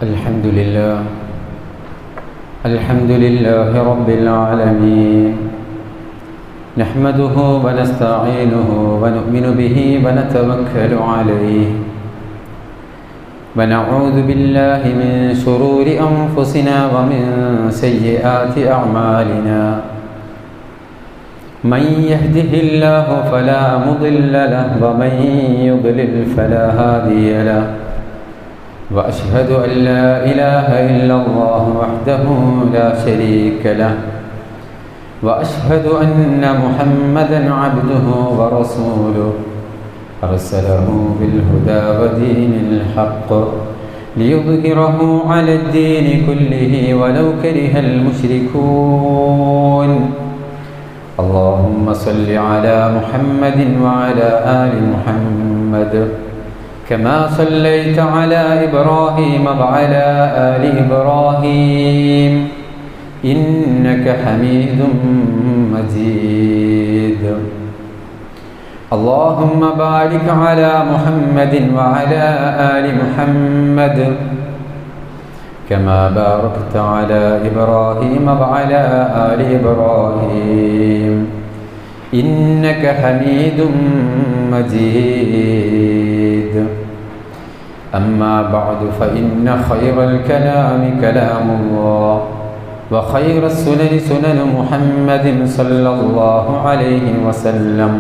الحمد لله رب العالمين نحمده ونستعينه ونؤمن به ونتوكل عليه ونعوذ بالله من شرور أنفسنا ومن سيئات أعمالنا من يهده الله فلا مضل له ومن يضلل فلا هادي له وأشهد أن لا إله إلا الله وحده لا شريك له وأشهد أن محمدا عبده ورسوله أرسله بالهدى ودين الحق ليظهره على الدين كله ولو كره المشركون اللهم صل على محمد وعلى آل محمد كما صليت على إبراهيم وعلى آل إبراهيم إنك حميد مجيد اللهم بارك على محمد وعلى آل محمد كما باركت على إبراهيم وعلى آل إبراهيم إنك حميد مجيد أما بعد فإن خير الكلام كلام الله وخير السنن سنن محمد صلى الله عليه وسلم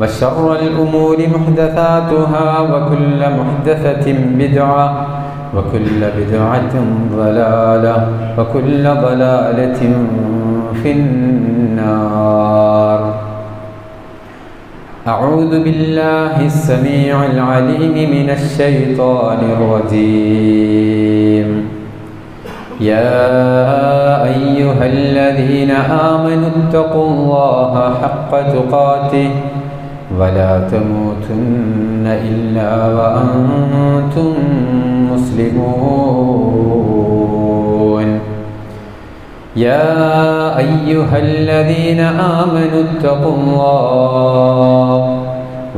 وشر الأمور محدثاتها وكل محدثة بدعة وكل بدعة ضلالة وكل ضلالة في النار أعوذ بالله السميع العليم من الشيطان الرجيم يا أيها الذين آمنوا اتقوا الله حق تقاته ولا تموتن إلا وأنتم مسلمون يا أيها الذين آمنوا اتقوا الله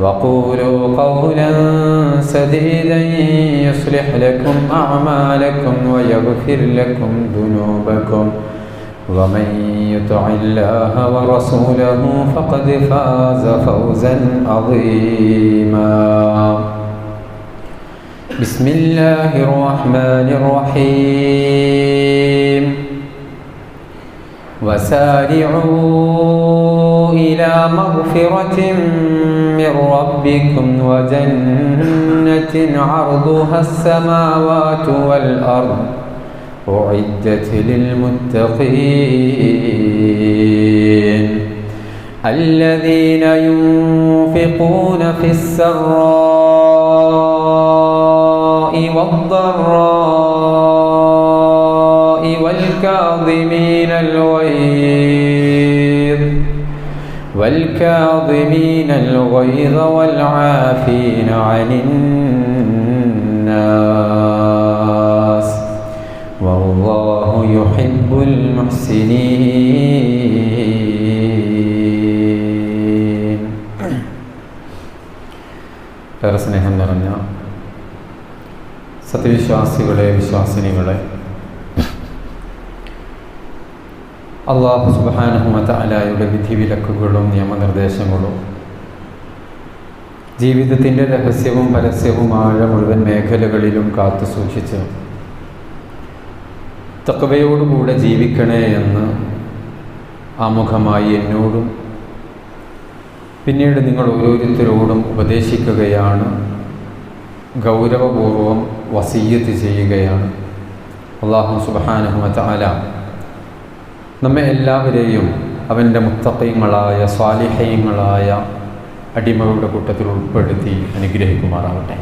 وقولوا قولا سديدا يصلح لكم أعمالكم ويغفر لكم ذنوبكم ومن يطع الله ورسوله فقد فاز فوزا عظيما بسم الله الرحمن الرحيم وسارعوا إلى مغفرة من ربكم وجنة عرضها السماوات والأرض أعدت للمتقين الذين ينفقون في السراء والضراء والكاظمين الغيظ والعافين عن الناس والله يحب المحسنين. ഏറെ സ്നേഹം നിറഞ്ഞ സത്യവിശ്വാസികളെ വിശ്വാസിനികളെ, അല്ലാഹു സുബ്ഹാനഹു വ തആലയുടെ വിധിവിലക്കുകളും നിയമനിർദ്ദേശങ്ങളും ജീവിതത്തിൻ്റെ രഹസ്യവും പരസ്യവുമായ മുഴുവൻ മേഖലകളിലും കാത്തു സൂക്ഷിച്ച് തഖ്വയോടുകൂടെ ജീവിക്കണേ എന്ന് ആമുഖമായി എന്നോടും പിന്നീട് നിങ്ങൾ ഓരോരുത്തരോടും ഉപദേശിക്കുകയാണ്, ഗൗരവപൂർവം വസിയ്യത്ത് ചെയ്യുകയാണ്. അല്ലാഹു സുബ്ഹാനഹു വ തആല നമ്മെ എല്ലാവരെയും അവൻ്റെ മുത്തഖീങ്ങളായ സ്വാലിഹീങ്ങളായ അടിമകളുടെ കൂട്ടത്തിൽ ഉൾപ്പെടുത്തി അനുഗ്രഹിക്കുമാറാവട്ടെ.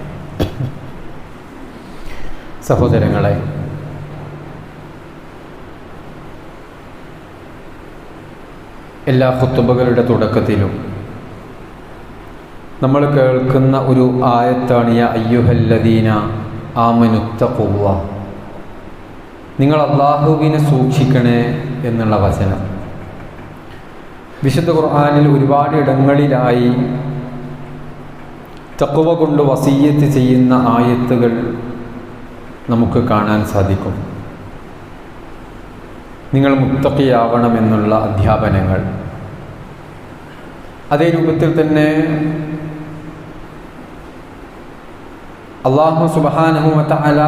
സഹോദരങ്ങളെ, എല്ലാ ഖുത്ബകളുടെ തുടക്കത്തിലും നമ്മൾ കേൾക്കുന്ന ഒരു ആയത്താണ് യാ അയ്യുഹല്ലദീന ആമനുത്തഖുല്ലാഹ്, നിങ്ങൾ അല്ലാഹുവിനെ സൂക്ഷിക്കണേ എന്നുള്ള വചനം. വിശുദ്ധ ഖുർആനിൽ ഒരുപാട് ഇടങ്ങളിലായി തഖ്വ കൊണ്ട് വസിയ്യത്ത് ചെയ്യുന്ന ആയത്തുകൾ നമുക്ക് കാണാൻ സാധിക്കും. നിങ്ങൾ മുത്തഖിയാവണമെന്നുള്ള അധ്യാപനങ്ങൾ. അതേ രൂപത്തിൽ തന്നെ അല്ലാഹു സുബ്ഹാനഹു വ തആല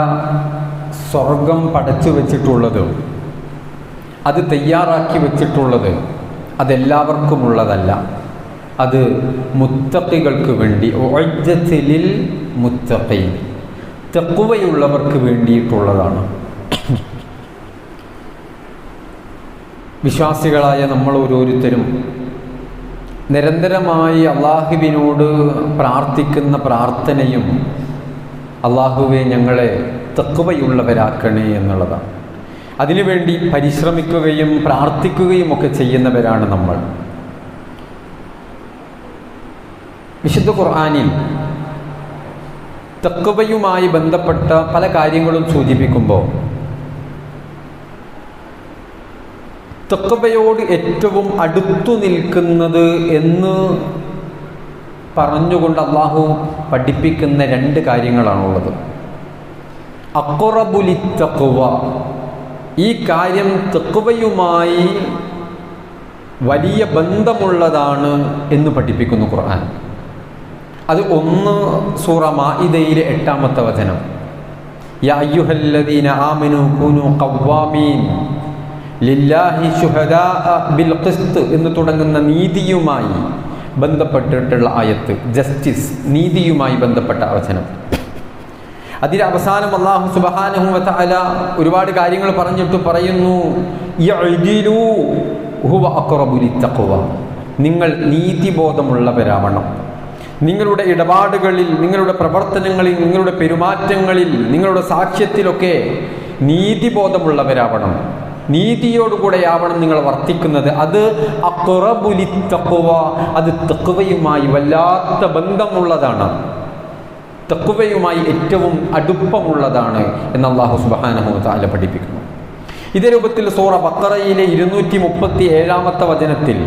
സ്വർഗം പടച്ചു വെച്ചിട്ടുള്ളത്, അത് തയ്യാറാക്കി വെച്ചിട്ടുള്ളത് അതെല്ലാവർക്കുമുള്ളതല്ല. അത് മുത്തഖികൾക്ക് വേണ്ടി, ഉഅജ്ജത്ത് ലിൽ മുത്തഖീൻ, തഖ്വയുള്ളവർക്ക് വേണ്ടിയിട്ടുള്ളതാണ്. വിശ്വാസികളായ നമ്മൾ ഓരോരുത്തരും നിരന്തരമായി അള്ളാഹുവിനോട് പ്രാർത്ഥിക്കുന്ന പ്രാർത്ഥനയും അള്ളാഹുവെ ഞങ്ങളെ തഖ്വയുള്ളവരാക്കണേ എന്നുള്ളതാണ്. അതിനുവേണ്ടി പരിശ്രമിക്കുകയും പ്രാർത്ഥിക്കുകയും ഒക്കെ ചെയ്യുന്നവരാണ് നമ്മൾ. വിശുദ്ധ ഖുർആനിൽ തഖ്വയുമായി ബന്ധപ്പെട്ട പല കാര്യങ്ങളും സൂചിപ്പിക്കുമ്പോൾ തഖ്വയോട് ഏറ്റവും അടുത്തു നിൽക്കുന്നത് എന്ന് പറഞ്ഞുകൊണ്ട് അള്ളാഹു പഠിപ്പിക്കുന്ന രണ്ട് കാര്യങ്ങളാണുള്ളത്. അഖ്റബുലി തഖ്വ, ഈ കാര്യം തഖ്വയുമായി വലിയ ബന്ധമുള്ളതാണ് എന്ന് പഠിപ്പിക്കുന്നു ഖുർആൻ. അത് ഒന്ന് സൂറ മാഇദയിലെ 8-ാമത്തെ വചനം, യാ അയ്യുഹല്ലദീന ആമനൂ കൂനൂ ഖവ്വാമീൻ ലില്ലാഹി ശുഹദാഅ ബിൽ ഖിസ്ത് എന്ന് തുടങ്ങുന്ന നീതിയുമായി ബന്ധപ്പെട്ടിട്ടുള്ള ആയത്ത്, ജസ്റ്റിസ്, നീതിയുമായി ബന്ധപ്പെട്ട വചനം. അതിന് അവസാനം അല്ലാഹു സുബ്ഹാനഹു വ തആല ഒരുപാട് കാര്യങ്ങൾ പറഞ്ഞിട്ട് പറയുന്നു, യഅ്ദിലൂ ഹുവ അഖ്റബു ലിത്തഖ്വ, നിങ്ങൾ നീതിബോധമുള്ളവരാവണം. നിങ്ങളുടെ ഇടപാടുകളിൽ, നിങ്ങളുടെ പ്രവർത്തനങ്ങളിൽ, നിങ്ങളുടെ പെരുമാറ്റങ്ങളിൽ, നിങ്ങളുടെ സാക്ഷ്യത്തിലൊക്കെ നീതിബോധമുള്ളവരാവണം. നീതിയോടുകൂടെയാവണം നിങ്ങൾ വർത്തിക്കുന്നത്. അത് അഖ്റബു ലിത്തഖ്വ, അത് തഖ്വയുമായി വല്ലാത്ത ബന്ധമുള്ളതാണ്, തഖ്വയുമായി ഏറ്റവും അടുപ്പമുള്ളതാണ് എന്ന് അല്ലാഹു സുബ്ഹാനഹു വ തആല പഠിപ്പിക്കുന്നു. ഇതേ രൂപത്തിൽ സൂറ ബഖറയിലെ 237-ാമത്തെ വചനത്തിൽ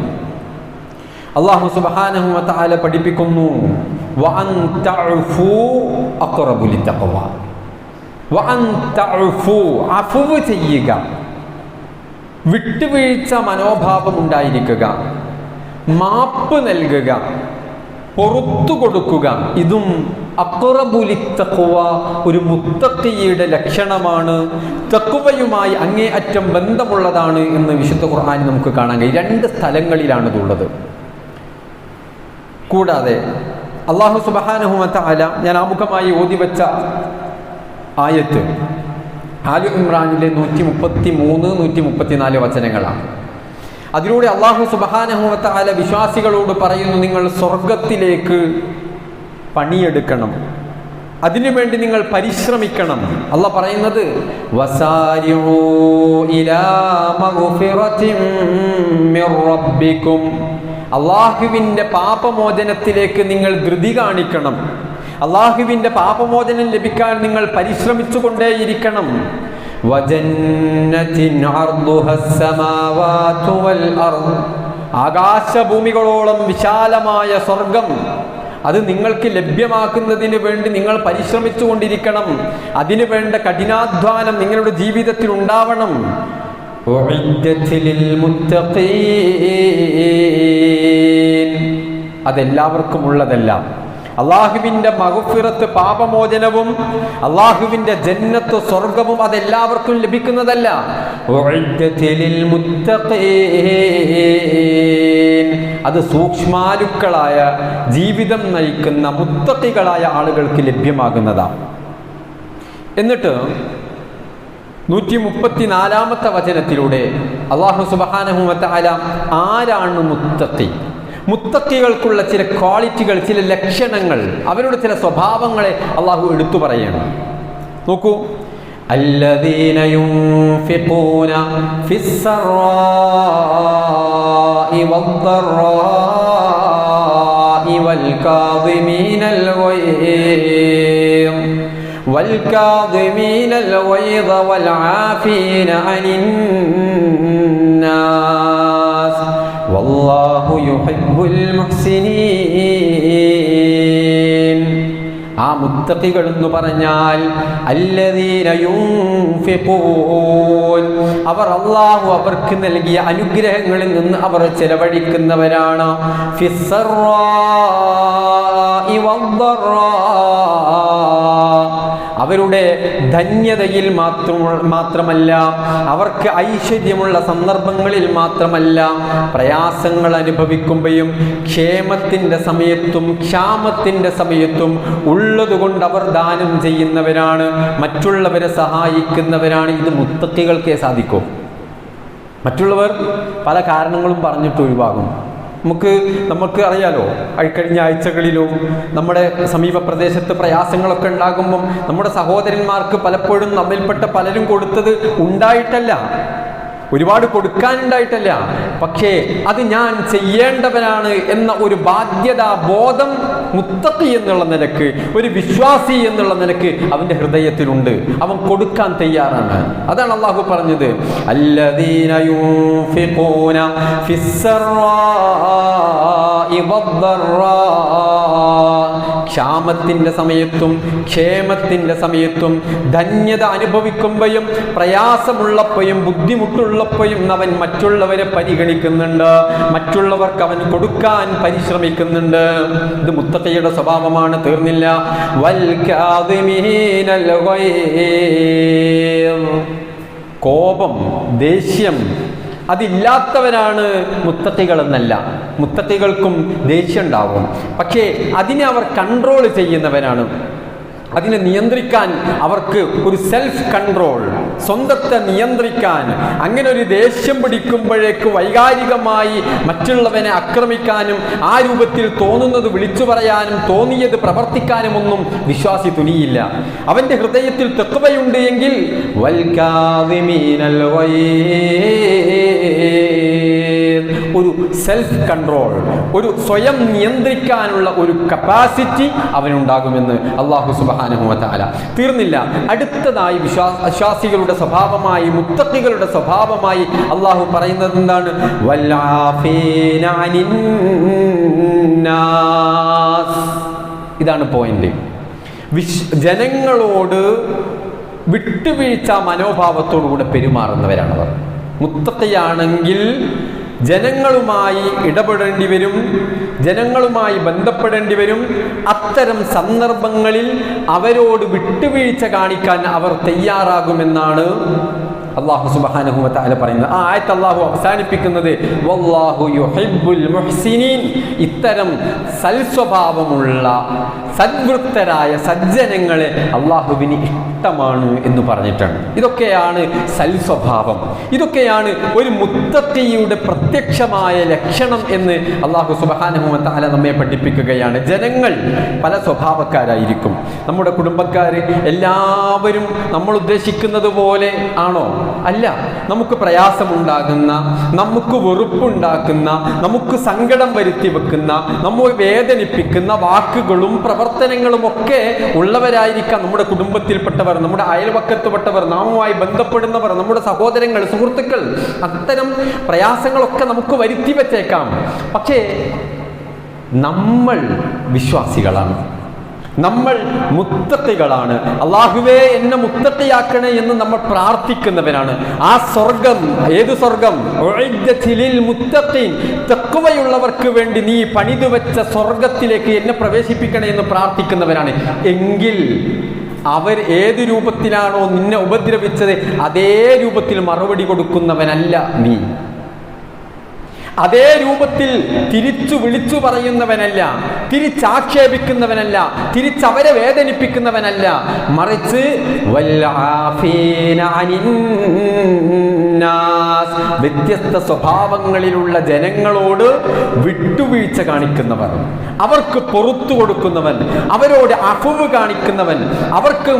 അല്ലാഹു സുബ്ഹാനഹു വ തആല പഠിപ്പിക്കുന്നു, വഅൻ തഅഫു അഖ്റബു ലിത്തഖ്വ, വഅൻ തഅഫു, അഫ്വ് ചെയ്യുക, വിട്ടുവീഴ്ച മനോഭാവം ഉണ്ടായിരിക്കുക, മാപ്പ് നൽകുക, പുറത്തു കൊടുക്കുക, ഇതും അഖ്റബു ലിത്തഖ്വ, ഒരു മുത്തഖിയുടെ ലക്ഷണമാണ്, തഖ്വയുമായി അങ്ങേയറ്റം ബന്ധമുള്ളതാണ് എന്ന് വിശുദ്ധ ഖുർആനിൽ നമുക്ക് കാണാൻ കഴിയും. 2 സ്ഥലങ്ങളിലാണ് ഇതുള്ളത്. കൂടാതെ അല്ലാഹു സുബ്ഹാനഹു വ തആല ഞാൻ ആമുഖമായി ഓതിവെച്ച ആയത്ത് ആലു ഇമ്രാനിലെ 133, 134 വചനങ്ങളാണ്. അതിലൂടെ അല്ലാഹു സുബ്ഹാനഹു വ തആല വിശ്വാസികളോട് പറയുന്നു, നിങ്ങൾ സ്വർഗത്തിലേക്ക് പണിയെടുക്കണം, അതിനുവേണ്ടി നിങ്ങൾ പരിശ്രമിക്കണം. അല്ലാഹ് പറയുന്നത്, വസാരിഊ ഇലാ മഗ്ഫിറതിൻ മിർ റബ്ബിക്കും, അല്ലാഹുവിൻ്റെ പാപമോചനത്തിലേക്ക് നിങ്ങൾ ധൃതി കാണിക്കണം. അല്ലാഹുവിൻ്റെ പാപമോചനം ലഭിക്കാൻ നിങ്ങൾ പരിശ്രമിച്ചു കൊണ്ടേയിരിക്കണം. വജന്നത്തിൻ അർദുഹസ് സമാവാതു വൽ അർദ്, ആകാശഭൂമികളോളം വിശാലമായ സ്വർഗം, അത് നിങ്ങൾക്ക് ലഭ്യമാക്കുന്നതിന് വേണ്ടി നിങ്ങൾ പരിശ്രമിച്ചു കൊണ്ടിരിക്കണം. അതിനു വേണ്ട കഠിനാധ്വാനം നിങ്ങളുടെ ജീവിതത്തിൽ ഉണ്ടാവണം. അതെല്ലാവർക്കും ഉള്ളതല്ല. അള്ളാഹുവിൻ്റെ മഗ്ഫിറത്ത്, പാപമോചനവും അള്ളാഹുവിൻ്റെ ജന്നത്ത്, സ്വർഗവും അതെല്ലാവർക്കും ലഭിക്കുന്നതല്ല. അത് സൂക്ഷ്മാലുക്കളായ ജീവിതം നയിക്കുന്ന മുത്തഖികളായ ആളുകൾക്ക് ലഭ്യമാകുന്നതാണ്. എന്നിട്ട് 134-ാമത്തെ വചനത്തിലൂടെ അല്ലാഹു സുബ്ഹാനഹു വ തആല ആരാണ് മുത്തഖി, മുത്തഖികൾക്കുള്ള ചില ക്വാളിറ്റികൾ, ചില ലക്ഷണങ്ങൾ, അവരുടെ ചില സ്വഭാവങ്ങളെ അല്ലാഹു എടുത്തു പറയണം. നോക്കൂ, അല്ലദീന യുൻഫിഖൂന ഫിസ്സറാഇ വദ്ദറാഇ വൽകാദിമീനൽ ഗൈദ വൽആഫീന അനിന്നാസ് വല്ലാഹു യുഹിബ്ബുൽ മുഹ്സിനീൻ. ആ മുത്തഖികൾ എന്ന് പറഞ്ഞാൽ അല്ലദീന യുൻഫിഖൂൻ, അവർ അല്ലാഹു അവർക്ക് നൽകിയ അനുഗ്രഹങ്ങളിൽ നിന്ന് അവർ ചെലവഴിക്കുന്നവരാണ്. ഫിസ്സറാഇ വദ്ദറാ, അവരുടെ ധന്യതയിൽ മാത്രമല്ല, അവർക്ക് ഐശ്വര്യമുള്ള സന്ദർഭങ്ങളിൽ മാത്രമല്ല, പ്രയാസങ്ങൾ അനുഭവിക്കുമ്പോഴും ക്ഷേമത്തിന്റെ സമയത്തും ക്ഷാമത്തിന്റെ സമയത്തും ഉള്ളതുകൊണ്ട് അവർ ദാനം ചെയ്യുന്നവരാണ്, മറ്റുള്ളവരെ സഹായിക്കുന്നവരാണ്. ഇത് മുത്തഖികൾക്കേ സാധിക്കും. മറ്റുള്ളവർ പല കാരണങ്ങളും പറഞ്ഞിട്ട് ഒഴിവാകും. നമുക്ക് അറിയാലോ, കഴിഞ്ഞ ആഴ്ചകളിലും നമ്മുടെ സമീപ പ്രദേശത്ത് പ്രയാസങ്ങളൊക്കെ ഉണ്ടാകുമ്പം നമ്മുടെ സഹോദരന്മാർക്ക് പലപ്പോഴും നമ്മിൽപ്പെട്ട പലരും കൊടുത്തത് ഉണ്ടായിട്ടല്ല, ഒരുപാട് കൊടുക്കാനുണ്ടായിട്ടല്ല, പക്ഷേ അത് ഞാൻ ചെയ്യേണ്ടവനാണ് എന്ന ഒരു ബാധ്യതാ ബോധം മുത്തഖി എന്നുള്ള നിലക്ക്, ഒരു വിശ്വാസി എന്നുള്ള നിലക്ക് അവന്റെ ഹൃദയത്തിലുണ്ട്. അവൻ കൊടുക്കാൻ തയ്യാറാണ്. അതാണ് അല്ലാഹു പറഞ്ഞത്, അല്ലദീന യുൻഫിഖൂന ഫിസ്സറാഇ വദ്ദറാ, ക്ഷാമത്തിന്റെ സമയത്തും ക്ഷേമത്തിന്റെ സമയത്തും ധന്യത അനുഭവിക്കുമ്പോഴും പ്രയാസമുള്ളപ്പോഴും ബുദ്ധിമുട്ടുള്ളപ്പോഴും അവൻ മറ്റുള്ളവരെ പരിഗണിക്കുന്നുണ്ട്, മറ്റുള്ളവർക്ക് അവൻ കൊടുക്കാൻ പരിശ്രമിക്കുന്നുണ്ട്. ഇത് മുത്തഖിയുടെ സ്വഭാവമാണ്. തീർന്നില്ല, വൽ കാദിമീനൽ ഗൈദ്, കോപം, ദേഷ്യം അതില്ലാത്തവരാണ് മുത്തഖികൾ എന്നല്ല. മുത്തഖികൾക്കും ദേഷ്യം ഉണ്ടാവും, പക്ഷേ അതിനെ അവർ കൺട്രോൾ ചെയ്യുന്നവരാണ്. അതിനെ നിയന്ത്രിക്കാൻ അവർക്ക് ഒരു സെൽഫ് കൺട്രോൾ, സ്വന്തത്തെ നിയന്ത്രിക്കാൻ, അങ്ങനെ ഒരു ദേഷ്യം പിടിക്കുമ്പോഴേക്ക് വൈകാരികമായി മറ്റുള്ളവനെ ആക്രമിക്കാനും ആ രൂപത്തിൽ തോന്നുന്നത് വിളിച്ചു പറയാനും തോന്നിയത് പ്രവർത്തിക്കാനും ഒന്നും വിശ്വാസി തുനിയില്ല. അവന്റെ ഹൃദയത്തിൽ തഖ്വയുണ്ട് എങ്കിൽ വൽ കാദിമീനൽ ഗൈദ്, ഒരു സെൽഫ് കൺട്രോൾ, ഒരു സ്വയം നിയന്ത്രിക്കാനുള്ള ഒരു കപ്പാസിറ്റി അവനുണ്ടാകുമെന്ന് അല്ലാഹു സുബ്ഹാനഹു വ തആല. തീർന്നില്ല, അടുത്തതായി വിശ്വാസികളുടെ സ്വഭാവമായി, മുത്തഖികളുടെ സ്വഭാവമായി അല്ലാഹു പറയുന്നത് എന്താണ്? വൽആഫീന അനിൻ നാസ്. ഇതാണ് പോയിന്റ്. ജനങ്ങളോട് വിട്ടുവീഴ്ച മനോഭാവത്തോടുകൂടെ പെരുമാറുന്നവരാണവർ. മുത്തഖിയാണെങ്കിൽ ജനങ്ങളുമായി ഇടപെടേണ്ടി വരും, ജനങ്ങളുമായി ബന്ധപ്പെടേണ്ടി വരും. അത്തരം സന്ദർഭങ്ങളിൽ അവരോട് വിട്ടുവീഴ്ച കാണിക്കാൻ അവർ തയ്യാറാകുമെന്നാണ് അല്ലാഹു സുബ്ഹാനഹു വ തആല പറയുന്നത്. ആ ആയത്ത് അല്ലാഹു അവസാനിപ്പിക്കുന്നത് വല്ലാഹു യുഹിബ്ബുൽ മുഹ്സിനീൻ, ഇത്തരം സൽസ്വഭാവമുള്ള സദ്വൃത്തരായ സജ്ജനങ്ങളെ അല്ലാഹുവിന് ഇഷ്ടമാണ് എന്ന് പറഞ്ഞിട്ടാണ്. ഇതൊക്കെയാണ് സൽസ്വഭാവം, ഇതൊക്കെയാണ് ഒരു മുത്തഖിയുടെ പ്രത്യക്ഷമായ ലക്ഷണം എന്ന് അല്ലാഹു സുബ്ഹാനഹു വ തആല നമ്മെ പഠിപ്പിക്കുകയാണ്. ജനങ്ങൾ പല സ്വഭാവക്കാരായിരിക്കും. നമ്മുടെ കുടുംബക്കാർ എല്ലാവരും നമ്മൾ ഉദ്ദേശിക്കുന്നത് പോലെ ആണോ? അല്ല. നമുക്ക് പ്രയാസമുണ്ടാകുന്ന, നമുക്ക് വെറുപ്പുണ്ടാക്കുന്ന, നമുക്ക് സങ്കടം വരുത്തി വെക്കുന്ന, നമ്മെ വേദനിപ്പിക്കുന്ന വാക്കുകളും പ്രവർത്തനങ്ങളും ഒക്കെ ഉള്ളവരായിരിക്കാം നമ്മുടെ കുടുംബത്തിൽപ്പെട്ടവർ, നമ്മുടെ അയൽവക്കത്തുപെട്ടവർ, നാമുമായി ബന്ധപ്പെടുന്നവർ, നമ്മുടെ സഹോദരങ്ങൾ, സുഹൃത്തുക്കൾ. അത്തരം പ്രയാസങ്ങളൊക്കെ നമുക്ക് വരുത്തി വെച്ചേക്കാം. പക്ഷേ നമ്മൾ വിശ്വാസികളാണ്, നമ്മൾ മുത്തഖികളാണ്. അല്ലാഹുവേ എന്നെ മുത്തഖിയാക്കണേ എന്ന് നമ്മൾ പ്രാർത്ഥിക്കുന്നവരാണ്. ആ സ്വർഗം, ഏത് സ്വർഗം? ഉഇദ്ദതിൽ മുത്തഖീൻ, തഖ്വയുള്ളവർക്ക് വേണ്ടി നീ പണിതു വെച്ച സ്വർഗത്തിലേക്ക് എന്നെ പ്രവേശിപ്പിക്കണേ എന്ന് പ്രാർത്ഥിക്കുന്നവരാണ്. എങ്കിൽ അവർ ഏത് രൂപത്തിലാണോ നിന്നെ ഉപദ്രവിച്ചത് അതേ രൂപത്തിൽ മറുപടി കൊടുക്കുന്നവനല്ല നീ. അതേ രൂപത്തിൽ തിരിച്ചു വിളിച്ചു പറയുന്നവനല്ല, തിരിച്ചാക്ഷേപിക്കുന്നവനല്ല, തിരിച്ചവരെ വേദനിപ്പിക്കുന്നവനല്ല. മറിച്ച് വ്യത്യസ്ത സ്വഭാവങ്ങളിലുള്ള ജനങ്ങളോട് വിട്ടുവീഴ്ച കാണിക്കുന്നവർ, അവർക്ക് പുറത്തു കൊടുക്കുന്നവൻ, അവരോട് അഫ്വ് കാണിക്കുന്നവൻ, അവർക്ക്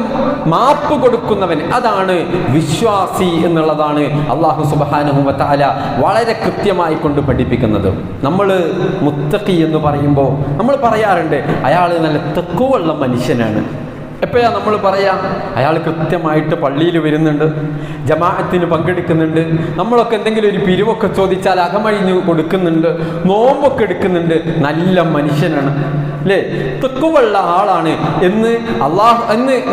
മാപ്പ് കൊടുക്കുന്നവൻ, അതാണ് വിശ്വാസി എന്നുള്ളതാണ് അല്ലാഹു സുബ്ഹാനഹു വ തആല വളരെ കൃത്യമായി കൊണ്ട് പഠിപ്പിക്കുന്നത്. നമ്മൾ മുത്തഖി എന്ന് പറയുമ്പോൾ നമ്മൾ പറയാറുണ്ട് അയാൾ നല്ല തഖ്വയുള്ള മനുഷ്യനാണ്. എപ്പോഴാണ് നമ്മൾ പറയാ? അയാൾ കൃത്യമായിട്ട് പള്ളിയിൽ വരുന്നുണ്ട്, ജമാഅത്തിന് പങ്കെടുക്കുന്നുണ്ട്, നമ്മളൊക്കെ എന്തെങ്കിലും ഒരു പിരിവൊക്കെ ചോദിച്ചാൽ അകമഴിഞ്ഞ് കൊടുക്കുന്നുണ്ട്, നോമ്പൊക്കെ എടുക്കുന്നുണ്ട്, നല്ല മനുഷ്യനാണ് അല്ലേ? തഖ്വയുള്ള ആളാണ് എന്ന്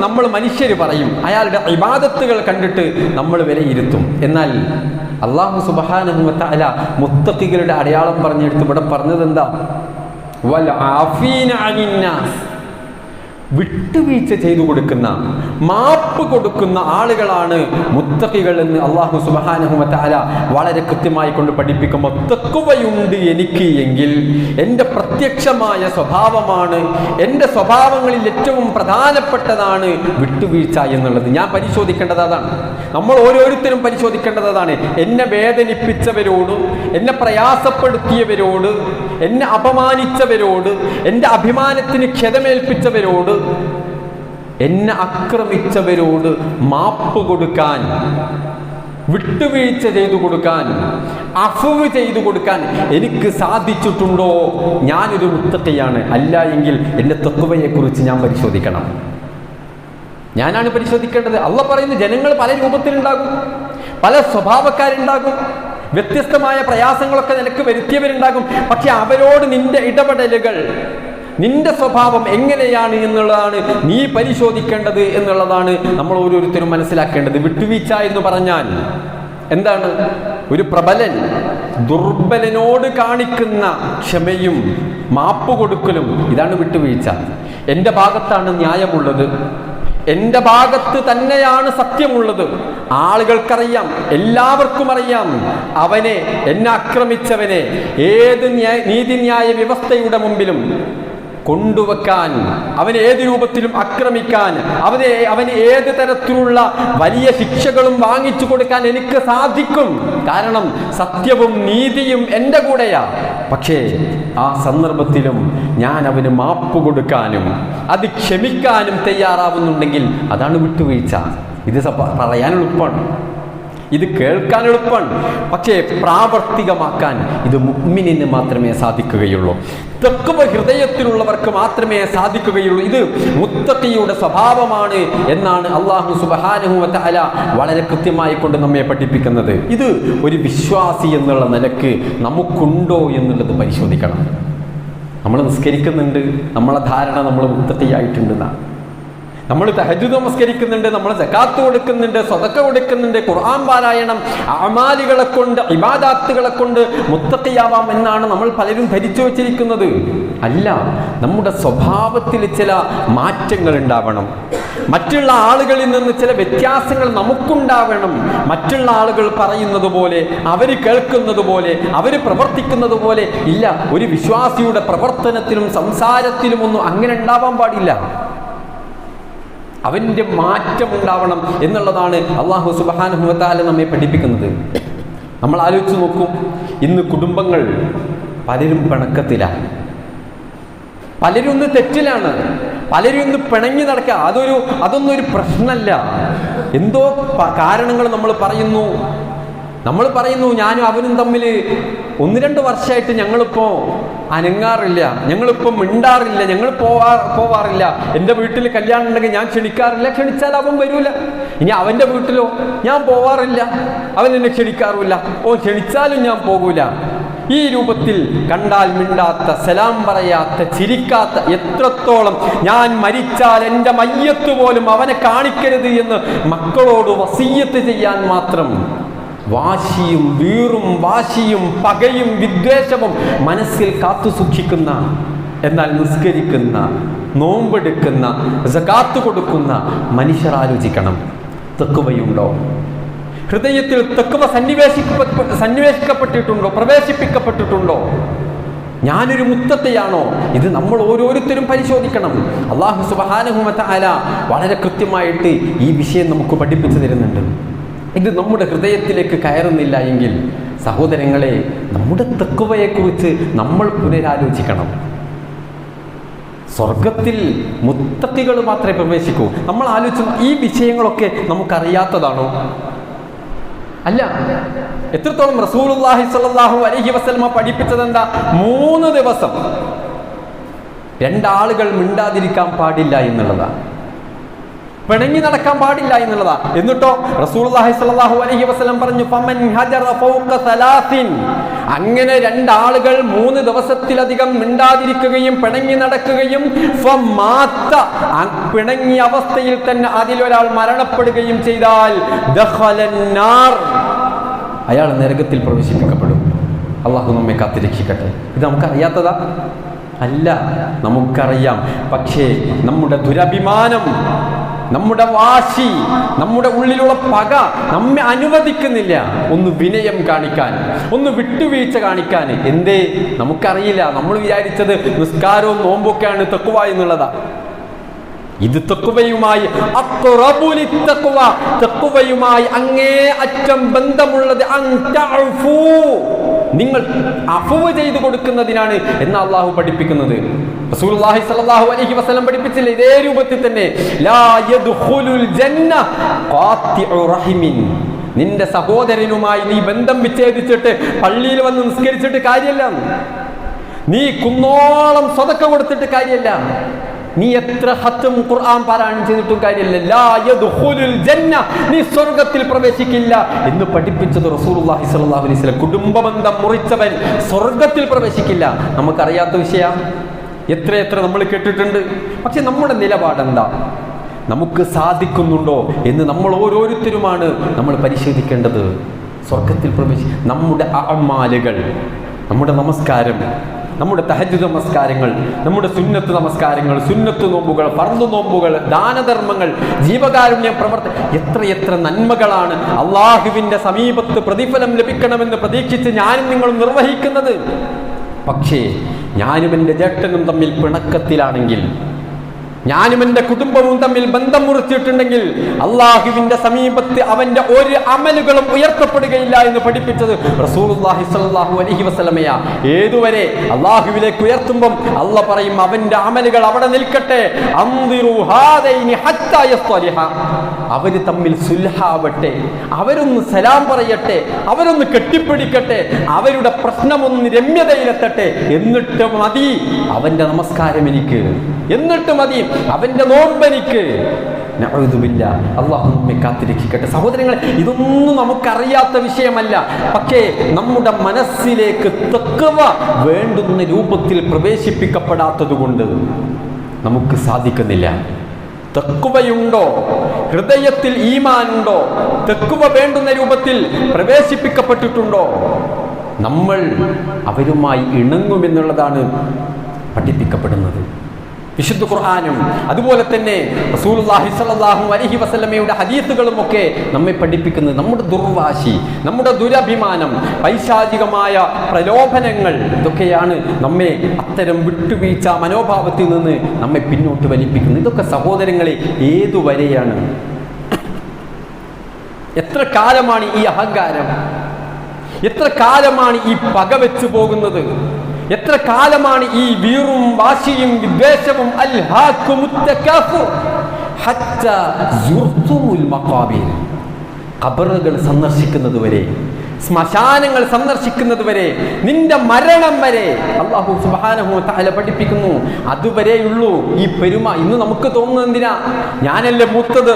നമ്മൾ മനുഷ്യർ പറയും. അയാളുടെ ഇബാദത്തുകൾ കണ്ടിട്ട് നമ്മൾ വിലയിരുത്തും. എന്നാൽ അല്ലാഹു സുബ്ഹാനഹു വ തആല മുത്തഖികളുടെ അടയാളം പറഞ്ഞെടുത്ത് ഇവിടെ പറഞ്ഞത് എന്താ? വൽ ആഫീന അനിന്നാസ്, വിട്ടുവീഴ്ച ചെയ്തു കൊടുക്കുന്ന, മാപ്പ് കൊടുക്കുന്ന ആളുകളാണ് മുത്തഖികൾ എന്ന് അല്ലാഹു സുബ്ഹാനഹു വ തആല വളരെ കൃത്യമായി കൊണ്ട് പഠിപ്പിക്കുമ്പോൾ, തഖ്വയുണ്ട് എനിക്ക് എങ്കിൽ എൻ്റെ പ്രത്യക്ഷമായ സ്വഭാവമാണ്, എൻ്റെ സ്വഭാവങ്ങളിൽ ഏറ്റവും പ്രധാനപ്പെട്ടതാണ് വിട്ടുവീഴ്ച എന്നുള്ളത്. ഞാൻ പരിശോധിക്കേണ്ടത് അതാണ്. നമ്മൾ ഓരോരുത്തരും പരിശോധിക്കേണ്ടത് അതാണ്. എന്നെ വേദനിപ്പിച്ചവരോട്, എന്നെ പ്രയാസപ്പെടുത്തിയവരോട്, എന്നെ അപമാനിച്ചവരോട്, എൻ്റെ അഭിമാനത്തിന് ക്ഷതമേൽപ്പിച്ചവരോട്, എന്നെ ആക്രമിച്ചവരോട് മാപ്പ് കൊടുക്കാൻ, വിട്ടുവീഴ്ച ചെയ്തു കൊടുക്കാൻ, അഫ്വ് ചെയ്തു കൊടുക്കാൻ എനിക്ക് സാധിച്ചിട്ടുണ്ടോ? ഞാനൊരു മുത്തഖിയാണ്. അല്ല എങ്കിൽ എൻ്റെ തഖ്വയെക്കുറിച്ച് ഞാൻ പരിശോധിക്കണം. ഞാനാണ് പരിശോധിക്കേണ്ടത്. അല്ലാഹ് പറയുന്നു, ജനങ്ങൾ പല രൂപത്തിലുണ്ടാകും, പല സ്വഭാവക്കാരുണ്ടാകും, വ്യത്യസ്തമായ പ്രയാസങ്ങളൊക്കെ നിനക്ക് വരുത്തിയവരുണ്ടാകും. പക്ഷെ അവരോട് നിന്റെ ഇടപെടലുകൾ, നിന്റെ സ്വഭാവം എങ്ങനെയാണ് എന്നുള്ളതാണ് നീ പരിശോധിക്കേണ്ടത് എന്നുള്ളതാണ് നമ്മൾ ഓരോരുത്തരും മനസ്സിലാക്കേണ്ടത്. വിട്ടുവീഴ്ച എന്ന് പറഞ്ഞാൽ എന്താണ്? ഒരു പ്രബലൻ ദുർബലനോട് കാണിക്കുന്ന ക്ഷമയും മാപ്പ് കൊടുക്കലും, ഇതാണ് വിട്ടുവീഴ്ച. എൻ്റെ ഭാഗത്താണ് ന്യായമുള്ളത്, എൻ്റെ ഭാഗത്ത് തന്നെയാണ് സത്യമുള്ളത്. ആളുകൾക്കറിയാം, എല്ലാവർക്കും അറിയാം, എന്നെ ആക്രമിച്ചവനെ ഏത് നീതിന്യായ വ്യവസ്ഥയുടെ മുമ്പിലും കൊണ്ടുവെക്കാൻ, അവനെ ഏത് രൂപത്തിലും ആക്രമിക്കാൻ, അവന് ഏത് തരത്തിലുള്ള വലിയ ശിക്ഷകളും വാങ്ങിച്ചു കൊടുക്കാൻ എനിക്ക് സാധിക്കും. കാരണം സത്യവും നീതിയും എൻ്റെ കൂടെയാ. പക്ഷേ ആ സന്ദർഭത്തിലും ഞാൻ അവന് മാപ്പ് കൊടുക്കാനും അത് ക്ഷമിക്കാനും തയ്യാറാവുന്നുണ്ടെങ്കിൽ അതാണ് വിട്ടുവീഴ്ച. ഇത് പറയാൻ എളുപ്പമാണ്, ഇത് കേൾക്കാൻ എളുപ്പമാണ്, പക്ഷേ പ്രാവർത്തികമാക്കാൻ ഇത് മുഅ്മിനിന് മാത്രമേ സാധിക്കുകയുള്ളൂ. തഖ്വ ഹൃദയത്തിലുള്ളവർക്ക് മാത്രമേ സാധിക്കുകയുള്ളൂ. ഇത് മുത്തഖിയുടെ സ്വഭാവമാണ് എന്നാണ് അല്ലാഹു സുബ്ഹാനഹു വ തആല വളരെ കൃത്യമായി കൊണ്ട് നമ്മെ പഠിപ്പിക്കുന്നത്. ഇത് ഒരു വിശ്വാസി എന്നുള്ള നിലക്ക് നമുക്കുണ്ടോ എന്നുള്ളത് പരിശോധിക്കണം. നമ്മൾ നിസ്കരിക്കുന്നുണ്ട്, നമ്മളെ ധാരണ നമ്മൾ മുത്തഖിയായിട്ടുണ്ടെന്നാണ്. നമ്മൾ തഹജ്ജുദ് നമസ്കരിക്കുന്നുണ്ട്, നമ്മൾ സകാത്ത് കൊടുക്കുന്നുണ്ട്, സദഖ കൊടുക്കുന്നുണ്ട്, ഖുർആൻ പാരായണം, അമാലുകളെ കൊണ്ട്, ഇബാദാത്തുകളെ കൊണ്ട് മുത്തഖിയാവാം എന്നാണ് നമ്മൾ പലരും ധരിച്ചു വച്ചിരിക്കുന്നത്. അല്ല, നമ്മുടെ സ്വഭാവത്തിൽ ചില മാറ്റങ്ങൾ ഉണ്ടാവണം. മറ്റുള്ള ആളുകളിൽ നിന്ന് ചില വ്യത്യാസങ്ങൾ നമുക്കുണ്ടാവണം. മറ്റുള്ള ആളുകൾ പറയുന്നത് പോലെ, അവർ കേൾക്കുന്നത് പോലെ, അവർ പ്രവർത്തിക്കുന്നത് പോലെ ഇല്ല. ഒരു വിശ്വാസിയുടെ പ്രവർത്തനത്തിലും സംസാരത്തിലും ഒന്നും അങ്ങനെ ഉണ്ടാവാൻ പാടില്ല. അവൻ്റെ മാറ്റം ഉണ്ടാവണം എന്നുള്ളതാണ് അല്ലാഹു സുബ്ഹാനഹു വ തആല നമ്മെ പഠിപ്പിക്കുന്നത്. നമ്മൾ ആലോചിച്ച് നോക്കും, ഇന്ന് കുടുംബങ്ങൾ പലരും പിണക്കത്തിലാണ്, പലരും ഇന്ന് തെറ്റിലാണ്, പലരും ഇന്ന് പിണങ്ങി നടക്കുക. അതൊന്നും ഒരു പ്രശ്നമല്ല. എന്തോ കാരണങ്ങൾ നമ്മൾ പറയുന്നു. ഞാനും അവനും തമ്മിൽ 1-2 വർഷമായിട്ട് ഞങ്ങളിപ്പോൾ അനങ്ങാറില്ല, ഞങ്ങളിപ്പോൾ മിണ്ടാറില്ല, ഞങ്ങൾ പോവാറില്ല. എൻ്റെ വീട്ടിൽ കല്യാണം ഉണ്ടെങ്കിൽ ഞാൻ ക്ഷണിക്കാറില്ല, ക്ഷണിച്ചാൽ അവൻ വരൂല. ഇനി അവൻ്റെ വീട്ടിലോ ഞാൻ പോവാറില്ല, അവൻ എന്നെ ക്ഷണിക്കാറുമില്ല, ക്ഷണിച്ചാലും ഞാൻ പോകൂല. ഈ രൂപത്തിൽ കണ്ടാൽ മിണ്ടാത്ത, സലാം പറയാത്ത, ചിരിക്കാത്ത, എത്രത്തോളം ഞാൻ മരിച്ചാൽ എൻ്റെ മയ്യത്ത് പോലും അവനെ കാണിക്കരുത് എന്ന് മക്കളോട് വസിയ്യത്ത് ചെയ്യാൻ മാത്രം വാശിയും വീറും വാശിയും പകയും വിദ്വേഷവും മനസ്സിൽ കാത്തു സൂക്ഷിക്കുന്ന, എന്നാൽ നിസ്കരിക്കുന്ന, നോമ്പെടുക്കുന്ന, സകാത്ത് കൊടുക്കുന്ന മനുഷ്യർ ആലോചിക്കണം, തഖ്വയുണ്ടോ? ഹൃദയത്തിൽ തഖ്വ സന്നിവേശിക്കപ്പെട്ടിട്ടുണ്ടോ? പ്രവേശിപ്പിക്കപ്പെട്ടിട്ടുണ്ടോ? ഞാനൊരു മുത്തഖിയാണോ? ഇത് നമ്മൾ ഓരോരുത്തരും പരിശോധിക്കണം. അല്ലാഹു സുബ്ഹാനഹു വ തആല വളരെ കൃത്യമായിട്ട് ഈ വിഷയം നമുക്ക് പഠിപ്പിച്ചു തരുന്നുണ്ട്. ഇത് നമ്മുടെ ഹൃദയത്തിലേക്ക് കയറുന്നില്ല എങ്കിൽ സഹോദരങ്ങളെ, നമ്മുടെ തഖ്വയെക്കുറിച്ച് നമ്മൾ പുനരാലോചിക്കണം. സ്വർഗത്തിൽ മുത്തഖികൾ മാത്രമേ പ്രവേശിക്കൂ. നമ്മൾ ആലോചിച്ചു, ഈ വിഷയങ്ങളൊക്കെ നമുക്കറിയാത്തതാണോ? അല്ല. എത്രത്തോളം റസൂലുള്ളാഹി സ്വല്ലല്ലാഹു അലൈഹി വസല്ലമ പഠിപ്പിച്ചത് എന്താ? 3 ദിവസം 2 ആളുകൾ മിണ്ടാതിരിക്കാൻ പാടില്ല എന്നുള്ളതാണ്. പിണങ്ങി നടക്കാൻ പാടില്ല എന്നുള്ളതാ. എന്നിട്ടോ റസൂലുള്ളാഹി സ്വല്ലല്ലാഹു അലൈഹി വസല്ലം പറഞ്ഞു, ഫമൻ ഹജറ ഫൗക സലാസിൻ, അങ്ങനെ രണ്ടാളുകൾ 3 ദിവസത്തിലധികം മിണ്ടാതിരിക്കുകയും പിണങ്ങി നടക്കുകയും ഫമാത്ത, പിണങ്ങിയ അവസ്ഥയിൽ തന്നെ അതിലൊരാൾ മരണപ്പെടുകയും ചെയ്താൽ ദഖലന്നാർ, അയാൾ നരകത്തിൽ പ്രവേശിപ്പിക്കപ്പെടും. അള്ളാഹു നമ്മെ കാത്തിരക്ഷിക്കട്ടെ. ഇത് നമുക്കറിയാത്തതാ? അല്ല, നമുക്കറിയാം. പക്ഷേ നമ്മുടെ ദുരഭിമാനം, നമ്മുടെ വാശി, നമ്മുടെ ഉള്ളിലുള്ള പക നമ്മെ അനുവദിക്കുന്നില്ല ഒന്ന് വിനയം കാണിക്കാൻ, ഒന്ന് വിട്ടുവീഴ്ച കാണിക്കാൻ. എന്തേ? നമുക്കറിയില്ല. നമ്മൾ വിചാരിച്ചത് നിസ്കാരവും നോമ്പൊക്കെയാണ് തഖ്വ എന്നുള്ളതാ. ഇത് തഖ്വയുമായി തഖ്വയുമായി അങ്ങേ അറ്റം ബന്ധമുള്ളത് നിങ്ങൾ അഫ്വ് ചെയ്തു കൊടുക്കുന്നതിനാണ് എന്ന് അള്ളാഹു പഠിപ്പിക്കുന്നത്. റസൂലുള്ളാഹി സ്വല്ലല്ലാഹു അലൈഹി വസല്ലം പഠിപ്പിച്ചില്ല ഇതേ രൂപത്തിൽ തന്നെ, ലാ യദ്ഖുലുൽ ജന്ന ഖാത്തിഉ റഹിമിൻ, നിന്റെ സഹോദരനുമായി നീ ബന്ധം വിച്ഛേദിച്ചിട്ട് പള്ളിയിൽ വന്ന് നിസ്കരിച്ചിട്ട് കാര്യമല്ല, നീ കുന്നോളം സ്വതക്ക കൊടുത്തിട്ട് കാര്യമല്ല, നീ എത്ര ഖത്ം ഖുർആൻ പാരായണം ചെയ്തിട്ടും കാര്യമില്ല. ലാ യദ്ഖുലുൽ ജന്ന, നീ സ്വർഗ്ഗത്തിൽ പ്രവേശിക്കില്ല എന്ന് പഠിപ്പിച്ചത് റസൂലുള്ളാഹി സ്വല്ലല്ലാഹു അലൈഹി വസല്ലം. കുടുംബബന്ധം മുറിച്ചവൻ സ്വർഗ്ഗത്തിൽ പ്രവേശിക്കില്ല. നമുക്കറിയാത്ത വിഷയം എത്രയെത്ര നമ്മൾ കേട്ടിട്ടുണ്ട്. പക്ഷെ നമ്മുടെ നിലപാടെന്താ? നമുക്ക് സാധിക്കുന്നുണ്ടോ എന്ന് നമ്മൾ ഓരോരുത്തരുമാണ് നമ്മൾ പരിശോധിക്കേണ്ടത്. സ്വർഗ്ഗത്തിൽ നമ്മുടെ അഅ്മാലുകൾ, നമ്മുടെ നമസ്കാരം, നമ്മുടെ തഹജ്ജുദ് നമസ്കാരങ്ങൾ, നമ്മുടെ സുന്നത്ത് നമസ്കാരങ്ങൾ, സുന്നത്ത് നോമ്പുകൾ, ഫർദ് നോമ്പുകൾ, ദാനധർമ്മങ്ങൾ, ജീവകാരുണ്യ എത്രയെത്ര നന്മകളാണ് അള്ളാഹുവിൻ്റെ സമീപത്ത് പ്രതിഫലം ലഭിക്കണമെന്ന് പ്രതീക്ഷിച്ച് ഞാനും നിങ്ങളും നിർവഹിക്കുന്നത്. പക്ഷേ ഞാനും എൻ്റെ ജ്യേഷ്ഠനും തമ്മിൽ പിണക്കത്തിലാണെങ്കിൽ, ഞാനും എൻ്റെ കുടുംബവും തമ്മിൽ ബന്ധം മുറിച്ചിട്ടുണ്ടെങ്കിൽ അള്ളാഹുവിൻ്റെ സമീപത്ത് അവൻ്റെ ഒരു അമലുകളും ഉയർത്തപ്പെടുകയില്ല എന്ന് പഠിപ്പിച്ചത് റസൂലുള്ളാഹി സ്വല്ലല്ലാഹു അലൈഹി വസല്ലമയാ. ഏതുവരെ? അള്ളാഹുവിലേക്ക് ഉയർത്തുമ്പം അള്ളാഹ് പറയും അവൻ്റെ അമലുകൾ അവിടെ നിൽക്കട്ടെ, അൻദിറു ഹാദൈനി ഹത്താ യസ്തലിഹ, അവര് തമ്മിൽ സുൽഹാവട്ടെ, അവരൊന്ന് സലാം പറയട്ടെ, അവരൊന്ന് കെട്ടിപ്പിടിക്കട്ടെ, അവരുടെ പ്രശ്നമൊന്ന് രമ്യതയിലെത്തട്ടെ, എന്നിട്ട് മതി അവൻ്റെ നമസ്കാരം എനിക്ക്, എന്നിട്ട് മതി അവന്റെ നോമ്പെനിക്ക്. നഊദുബില്ലാ, അല്ലാഹു നമ്മെ കാത്തിരക്ഷിക്കട്ടെ. സഹോദരങ്ങളെ, ഇതൊന്നും നമുക്കറിയാത്ത വിഷയമല്ല. പക്ഷേ നമ്മുടെ മനസ്സിലേക്ക് തഖ്വ വേണ്ടുന്ന രൂപത്തിൽ പ്രവേശിപ്പിക്കപ്പെടാത്തത് കൊണ്ട് നമുക്ക് സാധിക്കുന്നില്ല. തഖ്വയുണ്ടോ? ഹൃദയത്തിൽ ഈമാൻ ഉണ്ടോ? തഖ്വ വേണ്ടുന്ന രൂപത്തിൽ പ്രവേശിപ്പിക്കപ്പെട്ടിട്ടുണ്ടോ? നമ്മൾ അവരുമായി ഇണങ്ങുമെന്നുള്ളതാണ് പഠിപ്പിക്കപ്പെടുന്നത്. വിശുദ്ധ ഖുർആനും അതുപോലെ തന്നെ റസൂലുള്ളാഹി സ്വല്ലല്ലാഹു അലൈഹി വസല്ലമയുടെ ഹദീസുകളും ഒക്കെ നമ്മെ പഠിപ്പിക്കുന്നത് നമ്മുടെ ദുർവാശി, നമ്മുടെ ദുരഭിമാനം, പൈശാചികമായ പ്രലോഭനങ്ങൾ, ഇതൊക്കെയാണ് നമ്മെ അത്തരം വിട്ടുവീഴ്ച മനോഭാവത്തിൽ നിന്ന് നമ്മെ പിന്നോട്ട് വലിപ്പിക്കുന്നത്. ഇതൊക്കെ സഹോദരങ്ങളെ ഏതുവരെയാണ്? എത്ര കാലമാണ് ഈ അഹങ്കാരം? എത്ര കാലമാണ് ഈ പക വെച്ചു പോകുന്നത്? എത്ര കാലമാണ് ഈ വീറും വാശിയും വിദ്വേഷവും? ഖബറുകൾ സന്ദർശിക്കുന്നത് വരെ, ശ്മശാനങ്ങൾ സന്ദർശിക്കുന്നത് വരെ, നിന്റെ മരണം വരെ അല്ലാഹു സുബ്ഹാനഹു വ തആല പഠിപ്പിക്കുന്നു. അതുവരെയുള്ളൂ ഈ പെരുമ. ഇന്ന് നമുക്ക് തോന്നുന്നത് എന്തിനാ? ഞാനല്ലേ മൂത്തത്,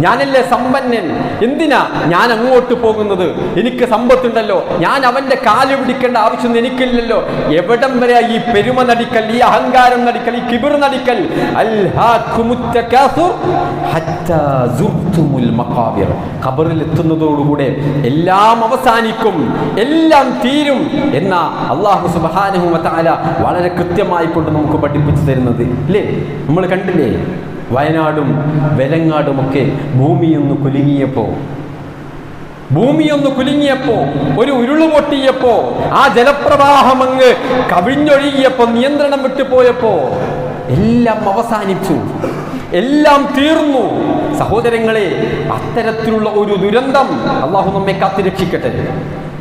ഞാനല്ലേ സമ്പന്നൻ, എന്തിനാ ഞാൻ അങ്ങോട്ട് പോകുന്നത്? എനിക്ക് സമ്പത്തുണ്ടല്ലോ, ഞാൻ അവന്റെ കാല് പിടിക്കേണ്ട ആവശ്യം എനിക്കില്ലല്ലോ. എവിടം വരെ ഈ പെരുമ നടിക്കൽ, ഈ അഹങ്കാരം നടിക്കൽ, ഈ കിബിർ നടിക്കൽ? ഖബറിൽ എത്തുന്നതോടുകൂടെ എല്ലാം അവസാനിക്കും, എല്ലാം തീരും എന്ന അല്ലാഹു സുബ്ഹാനഹു വ തആല വളരെ കൃത്യമായി കൊണ്ട് നമുക്ക് പഠിപ്പിച്ചു തരുന്നത് ഇല്ലേ? നമ്മൾ കണ്ടില്ലേ വയനാടും വെലങ്ങാടുമൊക്കെ ഭൂമിയൊന്ന് കുലുങ്ങിയപ്പോ, ഒരു ഉരുള് പൊട്ടിയപ്പോ, ആ ജലപ്രവാഹം അങ്ങ് കവിഞ്ഞൊഴുകിയപ്പോ, നിയന്ത്രണം വിട്ടുപോയപ്പോ എല്ലാം അവസാനിച്ചു, എല്ലാം തീർന്നു. സഹോദരങ്ങളെ, അത്തരത്തിലുള്ള ഒരു ദുരന്തം അല്ലാഹു നമ്മെ കാത്തിരക്ഷിക്കട്ടെ.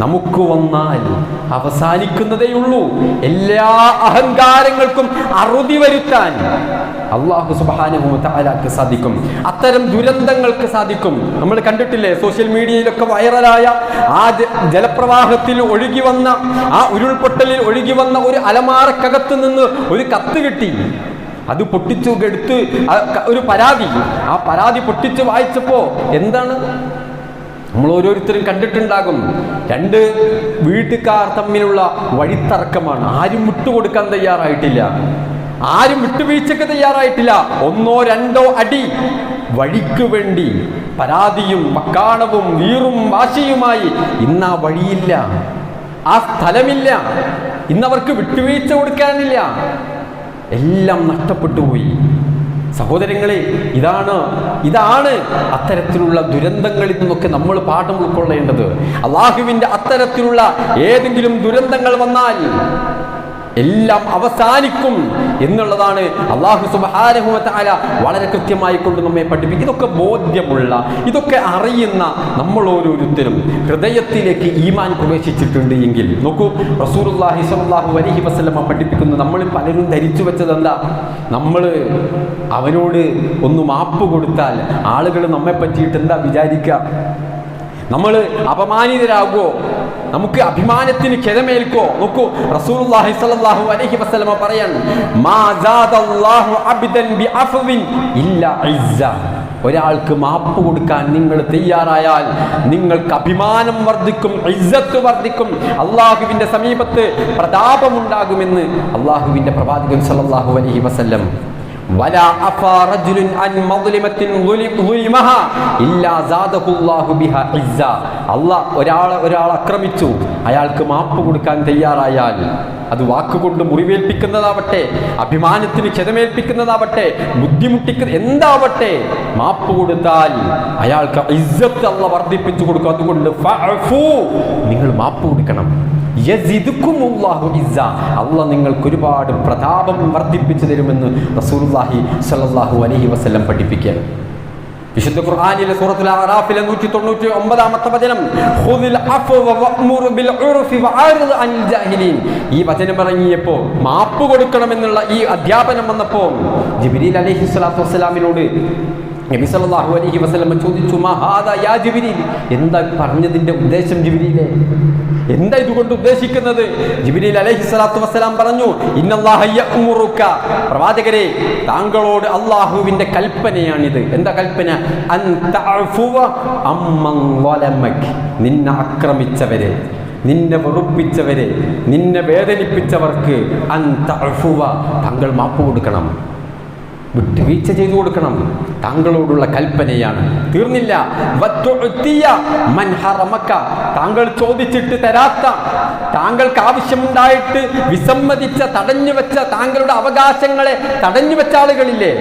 നമുക്ക് വന്നാൽ അവസാനിക്കുന്നതേയുള്ളൂ. എല്ലാ അഹങ്കാരങ്ങൾക്കും അറുതി വരുത്താൻ അല്ലാഹു സുബ്ഹാനഹു വ തആലക്ക് സാധിക്കും. അത്തരം ദുരന്തങ്ങൾക്ക് സാധിക്കും. നമ്മൾ കണ്ടിട്ടില്ലേ സോഷ്യൽ മീഡിയയിലൊക്കെ വൈറലായ ആ ജലപ്രവാഹത്തിൽ ഒഴുകി വന്ന, ആ ഉരുൾപൊട്ടലിൽ ഒഴുകി വന്ന ഒരു അലമാരക്കകത്ത് നിന്ന് ഒരു കത്ത് കിട്ടി. അത് പൊട്ടിച്ചു എടുത്ത് ഒരു പരാതി, ആ പരാതി പൊട്ടിച്ച് വായിച്ചപ്പോ എന്താണ്, നമ്മൾ ഓരോരുത്തരും കണ്ടിട്ടുണ്ടാകും, രണ്ട് വീട്ടുകാർ തമ്മിലുള്ള വഴിത്തർക്കമാണ്. ആരും വിട്ടുകൊടുക്കാൻ തയ്യാറായിട്ടില്ല, ആരും വിട്ടുവീഴ്ചക്ക് തയ്യാറായിട്ടില്ല. ഒന്നോ രണ്ടോ അടി വഴിക്ക് വേണ്ടി പരാതിയും വക്കാണവും വീറും വാശിയുമായി ഇന്ന് ആ വഴിയില്ല, ആ സ്ഥലമില്ല, ഇന്നവർക്ക് വിട്ടുവീഴ്ച കൊടുക്കാനില്ല, എല്ലാം നഷ്ടപ്പെട്ടു പോയി. സഹോദരങ്ങളെ, ഇതാണ് അത്തരത്തിലുള്ള ദുരന്തങ്ങളിൽ നിന്നൊക്കെ നമ്മൾ പാഠം ഉൾക്കൊള്ളേണ്ടത്. അള്ളാഹുവിൻ്റെ അത്തരത്തിലുള്ള ഏതെങ്കിലും ദുരന്തങ്ങൾ വന്നാൽ എല്ലാം അവസാനിക്കും എന്നുള്ളതാണ് അല്ലാഹു സുബ്ഹാനഹു വ തആല വളരെ കൃത്യമായി കൊണ്ട് നമ്മെ പഠിപ്പിക്കും. ഇതൊക്കെ ബോധ്യമുള്ള, ഇതൊക്കെ അറിയുന്ന നമ്മൾ ഓരോരുത്തരും ഹൃദയത്തിലേക്ക് ഈമാൻ പ്രവേശിച്ചിട്ടുണ്ട് എങ്കിൽ നോക്കൂ, റസൂലുള്ളാഹി സ്വല്ലല്ലാഹു അലൈഹി വസല്ലം പഠിപ്പിക്കുന്നു. നമ്മൾ പലരും ധരിച്ചു വെച്ചത് എന്താ, നമ്മൾ അവനോട് ഒന്ന് മാപ്പ് കൊടുത്താൽ ആളുകൾ നമ്മെ പറ്റിയിട്ട് എന്താ വിചാരിക്കുക, നമ്മൾ അപമാനിതരാകുമോ, നമുക്ക് അഭിമാനത്തിന് ഖേദമേൽക്കോ? നോക്കൂ, റസൂലുള്ളാഹി സ്വല്ലല്ലാഹു അലൈഹി വസല്ലം പറയാൻ, മാ സാദല്ലാഹു അബ്ദൻ ബിഅഫ്വിൻ ഇല്ലാ ഇസ്സ. ഒരാൾക്ക് മാപ്പ് കൊടുക്കാൻ നിങ്ങൾ തയ്യാറായാൽ നിങ്ങൾക്ക് അഭിമാനം വർദ്ധിക്കും, ഇസ്സത്ത് വർദ്ധിക്കും, അള്ളാഹുവിന്റെ സമീപത്ത് പ്രതാപമുണ്ടാകുമെന്ന് അള്ളാഹുവിന്റെ പ്രവാചകൻ സ്വല്ലല്ലാഹു അലൈഹി വസല്ലം. ولا عفا رجل عن مظلمة ظلمها إلا زاده الله بها عزا. അല്ലാഹ് ഒരാൾ ആക്രമിച്ചു, അയാൾക്ക് മാപ്പ് കൊടുക്കാൻ തയ്യാറായാൽ, അത് വാക്കുകൊണ്ട് മുറിവേൽപ്പിക്കുന്നതാവട്ടെ, അഭിമാനത്തിന് ക്ഷതമേൽപ്പിക്കുന്നതാവട്ടെ, എന്താവട്ടെ, മാപ്പ് കൊടുത്താൽ അയാൾക്ക് ഇസ്സത്ത് അല്ലാഹ് വർദ്ധിപ്പിച്ചു കൊടുക്കും. അതുകൊണ്ട് ഫഅഫു, നിങ്ങൾ മാപ്പ് കൊടുക്കണം. യസിദുകുമുല്ലാഹു ഇസ്സ, അല്ലാഹ് നിങ്ങൾക്ക് ഒരുപാട് പ്രതാപം വർദ്ധിപ്പിച്ചു തരുമെന്ന് റസൂലുള്ളാഹി സ്വല്ലല്ലാഹു അലൈഹി വസല്ലം പഠിപ്പിക്കുകയാണ്. വിശുദ്ധ ഖുർആനിലെ സൂറത്തുൽ അറാഫിലെ 199-ാമത്തെ വചനം, ഖുദിൽ അഫ്വ വഅ്മുർ ബിൽ ഉർഫി വഅറിദ് അനിൽ ജാഹിലീൻ. ഈ വചനം ഇറങ്ങിയപ്പോൾ മാപ്പ് കൊടുക്കണമെന്നുള്ള ഈ അധ്യാപനം വന്നപ്പോൾ ജിബ്രീൽ അലൈഹിസ്സലാത്തു വസ്സലാമിനോട് നബി സല്ലല്ലാഹു അലൈഹി വസല്ലം ചോദിച്ചു, മാ ഹാദാ യാ ജിബ്രീൽ, എന്താ പറഞ്ഞതിന്റെ ഉദ്ദേശം ജിബ്രീലേ, എന്താ ഇതുകൊണ്ട് ഉദ്ദേശിക്കുന്നത്? ജിബ്രീൽ അലൈഹിസ്സലാത്തു വസ്സലാം പറഞ്ഞു, ഇന്നല്ലാഹ യഅ്മുറുക, പ്രവാചകരെ താങ്കളോട് അല്ലാഹുവിന്റെ കൽപ്പനയാണിത്. എന്താ കൽപ്പന? അൻ തഅഫുവ അമ്മൻ വലമക, നിന്നെ ആക്രമിച്ചവരെ, നിന്നെ വെറുപ്പിച്ചവരെ, നിന്നെ വേദനിപ്പിച്ചവർക്ക് അൻ തഅഫുവ, താങ്കൾ മാപ്പ് കൊടുക്കണം, വിട്ടുവീഴ്ച ചെയ്തു കൊടുക്കണം, താങ്കളോടുള്ള കൽപ്പനയാണ്. തീർന്നില്ല, വതുഅതിയ മൻ ഹറമക, താങ്കൾ ചോദിച്ചിട്ട് തരാത്ത, താങ്കൾക്ക് ആവശ്യമുണ്ടായിട്ട് വിസമ്മതിച്ച, തടഞ്ഞു വെച്ച, താങ്കളുടെ അവകാശങ്ങളെ തടഞ്ഞു വെച്ച ആളുകളില്ലേ,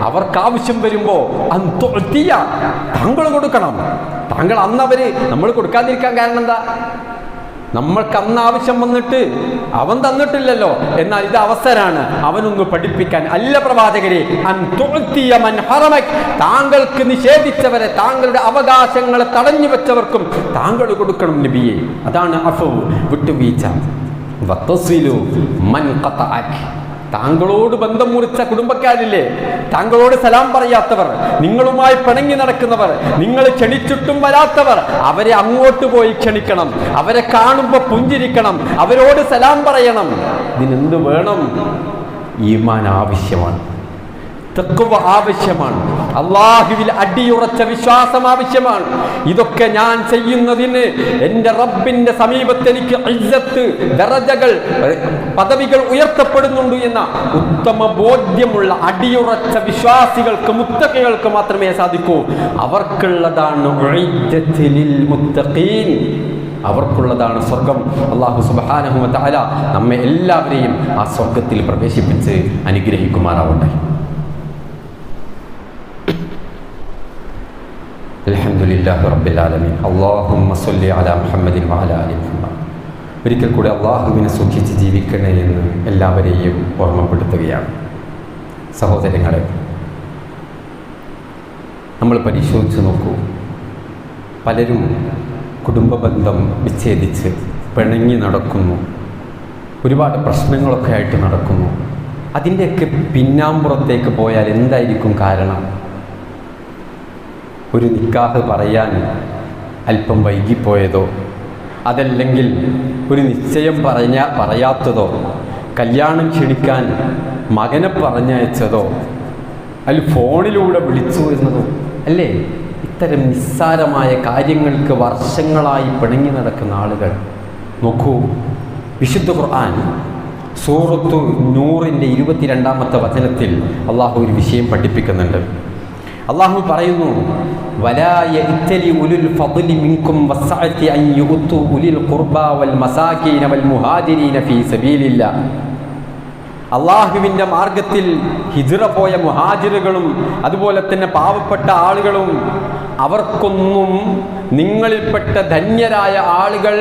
അവർക്ക് ആവശ്യം വരുമ്പോ അന്തുഅതിയ, താങ്കൾ കൊടുക്കണം. താങ്കൾ അന്നവര് നമ്മൾ കൊടുക്കാതിരിക്കാൻ കാരണം എന്താ? നമ്മൾക്ക് അന്ന് ആവശ്യം വന്നിട്ട് അവൻ തന്നിട്ടില്ലല്ലോ, എന്നാൽ ഇത് അവസരമാണ് അവനൊന്ന് പഠിപ്പിക്കാൻ. അല്ല പ്രവാചകരെ, അൻതുഅതിയ മൻ ഹറമക, താങ്കൾക്ക് നിഷേധിച്ചവരെ, താങ്കളുടെ അവകാശങ്ങളെ തടഞ്ഞു വെച്ചവർക്കും താങ്കൾ കൊടുക്കണം നബിയെ. അതാണ് അഫ്വ്, വിട്ടുവീഴ്ച. വതസിലു മൻ ഖതഅക, താങ്കളോട് ബന്ധം മുറിച്ച കുടുംബക്കാരില്ലേ, താങ്കളോട് സലാം പറയാത്തവർ, നിങ്ങളുമായി പിണങ്ങി നടക്കുന്നവർ, നിങ്ങൾ ക്ഷണിച്ചിട്ടും വരാത്തവർ, അവരെ അങ്ങോട്ട് പോയി ക്ഷണിക്കണം, അവരെ കാണുമ്പോൾ പുഞ്ചിരിക്കണം, അവരോട് സലാം പറയണം. ഇതിനെന്ത് വേണം? ഈമാൻ ആവശ്യമാണ്, തഖ്വ ആവശ്യമാണ്, അല്ലാഹുവിൽ അടിയുറച്ച വിശ്വാസം ആവശ്യമാണ്. ഇതൊക്കെ ഞാൻ ചെയ്യുന്നതിന് എൻ്റെ റബ്ബിന്റെ സമീപത്ത് എനിക്ക് ഇസ്സത്ത്, ദറജകൾ, പദവികൾ ഉയർത്തപ്പെടുന്നുണ്ട് എന്ന ഉത്തമ ബോധ്യമുള്ള അടിയുറച്ച വിശ്വാസികൾക്ക്, മുത്തഖികൾക്ക് മാത്രമേ സാധിക്കൂ. അവർക്കുള്ളതാണ് ഉഇദ്ദത്തുൽ മുത്തഖീൻ, അവർക്കുള്ളതാണ് സ്വർഗം. അല്ലാഹു സുബ്ഹാനഹു വ തആല നമ്മെ എല്ലാവരെയും ആ സ്വർഗത്തിൽ പ്രവേശിപ്പിച്ച് അനുഗ്രഹിക്കുമാറാവട്ടെ. അൽഹംദുലില്ലാഹി റബ്ബിൽ ആലമീൻ. അല്ലാഹുമ്മ സ്വല്ലി അലാ മുഹമ്മദിൻ വഅലാ ആലി മുഹമ്മദ്. ഒരിക്കൽ കൂടി അല്ലാഹുവിനെ സൂക്ഷിച്ച് ജീവിക്കണേ എന്ന് എല്ലാവരെയും ഓർമ്മപ്പെടുത്തുകയാണ്. സഹോദരങ്ങളെ, നമ്മൾ പരിശോധിച്ച് നോക്കൂ, പലരും കുടുംബ ബന്ധം വിച്ഛേദിച്ച് പിണങ്ങി നടക്കുന്നു, ഒരുപാട് പ്രശ്നങ്ങളൊക്കെ ആയിട്ട് നടക്കുന്നു. അതിൻ്റെയൊക്കെ പിന്നാമ്പുറത്തേക്ക് പോയാൽ എന്തായിരിക്കും കാരണം? ഒരു നിക്കാഹ് പറയാൻ അല്പം വൈകിപ്പോയതോ, അതല്ലെങ്കിൽ ഒരു നിശ്ചയം പറയാത്തതോ, കല്യാണം ക്ഷണിക്കാൻ മകനെ പറഞ്ഞയച്ചതോ അതിൽ ഫോണിലൂടെ വിളിച്ചു വരുന്നതോ അല്ലേ? ഇത്തരം നിസ്സാരമായ കാര്യങ്ങൾക്ക് വർഷങ്ങളായി പിണങ്ങി നടക്കുന്ന ആളുകൾ. നോക്കൂ, വിശുദ്ധ ഖുർആൻ സൂറത്തു നൂറിൻ്റെ 22-ാമത്തെ വചനത്തിൽ അള്ളാഹു ഒരു വിഷയം പഠിപ്പിക്കുന്നുണ്ട്. അള്ളാഹു പറയുന്നു, വലാ യഅ്തലി ഉലുൽ ഫദ്ലി മിൻകും വസ്സഅതി അൻ യുഅ്തു ഉലിൽ ഖുർബാ വൽ മസാകീന വൽ മുഹാജിരീന ഫീ സബീലില്ലാഹ്. അള്ളാഹുവിൻ്റെ മാർഗത്തിൽ ഹിജ്റ പോയ മുഹാജിറുകളും അതുപോലെ തന്നെ പാവപ്പെട്ട ആളുകളും അവർക്കൊന്നും നിങ്ങളിൽപ്പെട്ട ധന്യരായ ആളുകൾ